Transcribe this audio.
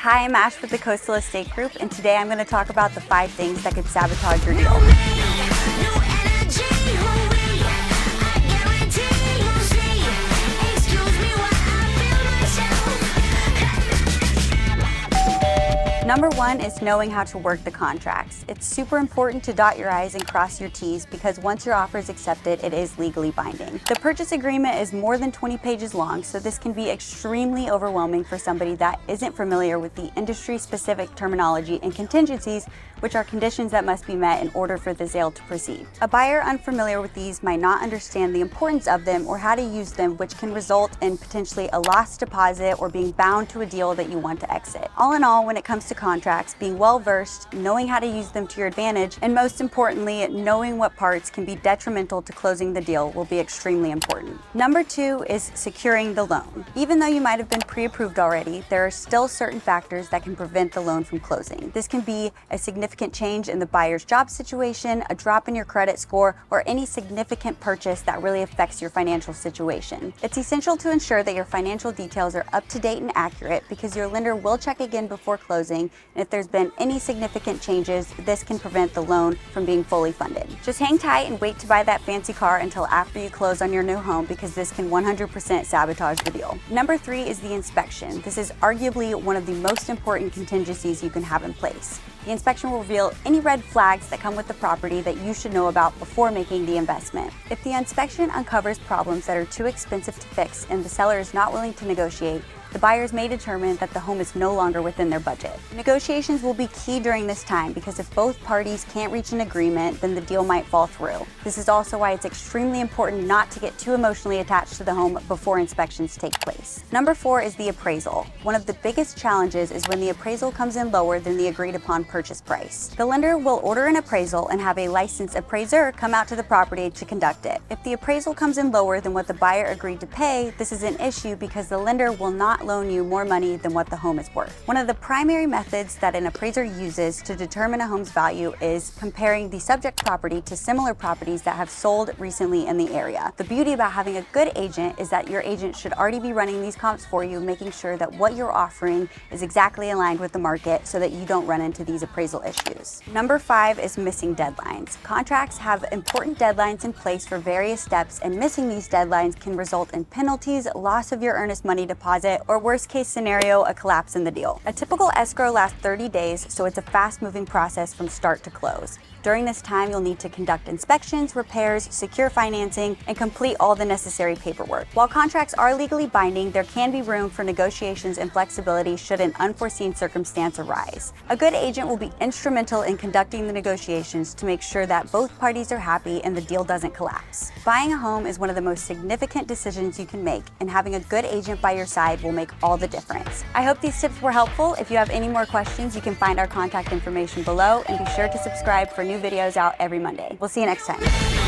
Hi, I'm Ash with the Coastal Estate Group, and today I'm going to talk about the 5 things that could sabotage your deal. Number 1 is knowing how to work the contracts. It's super important to dot your I's and cross your T's because once your offer is accepted, it is legally binding. The purchase agreement is more than 20 pages long, so this can be extremely overwhelming for somebody that isn't familiar with the industry-specific terminology and contingencies, which are conditions that must be met in order for the sale to proceed. A buyer unfamiliar with these might not understand the importance of them or how to use them, which can result in potentially a lost deposit or being bound to a deal that you want to exit. All in all, when it comes to contracts, being well-versed, knowing how to use them to your advantage, and most importantly, knowing what parts can be detrimental to closing the deal will be extremely important. Number 2 is securing the loan. Even though you might have been pre-approved already, there are still certain factors that can prevent the loan from closing. This can be a significant change in the buyer's job situation, a drop in your credit score, or any significant purchase that really affects your financial situation. It's essential to ensure that your financial details are up to date and accurate because your lender will check again before closing, and if there's been any significant changes, this can prevent the loan from being fully funded. Just hang tight and wait to buy that fancy car until after you close on your new home because this can 100% sabotage the deal. Number 3 is the inspection. This is arguably one of the most important contingencies you can have in place. The inspection will reveal any red flags that come with the property that you should know about before making the investment. If the inspection uncovers problems that are too expensive to fix and the seller is not willing to negotiate, the buyers may determine that the home is no longer within their budget. Negotiations will be key during this time because if both parties can't reach an agreement, then the deal might fall through. This is also why it's extremely important not to get too emotionally attached to the home before inspections take place. Number 4 is the appraisal. One of the biggest challenges is when the appraisal comes in lower than the agreed upon purchase price. The lender will order an appraisal and have a licensed appraiser come out to the property to conduct it. If the appraisal comes in lower than what the buyer agreed to pay, this is an issue because the lender will not loan you more money than what the home is worth. One of the primary methods that an appraiser uses to determine a home's value is comparing the subject property to similar properties that have sold recently in the area. The beauty about having a good agent is that your agent should already be running these comps for you, making sure that what you're offering is exactly aligned with the market so that you don't run into these appraisal issues. Number 5 is missing deadlines. Contracts have important deadlines in place for various steps, and missing these deadlines can result in penalties, loss of your earnest money deposit, or worst case scenario, a collapse in the deal. A typical escrow lasts 30 days, so it's a fast-moving process from start to close. During this time, you'll need to conduct inspections, repairs, secure financing, and complete all the necessary paperwork. While contracts are legally binding, there can be room for negotiations and flexibility should an unforeseen circumstance arise. A good agent will be instrumental in conducting the negotiations to make sure that both parties are happy and the deal doesn't collapse. Buying a home is one of the most significant decisions you can make, and having a good agent by your side will make all the difference. I hope these tips were helpful. If you have any more questions, you can find our contact information below, and be sure to subscribe for new videos out every Monday. We'll see you next time.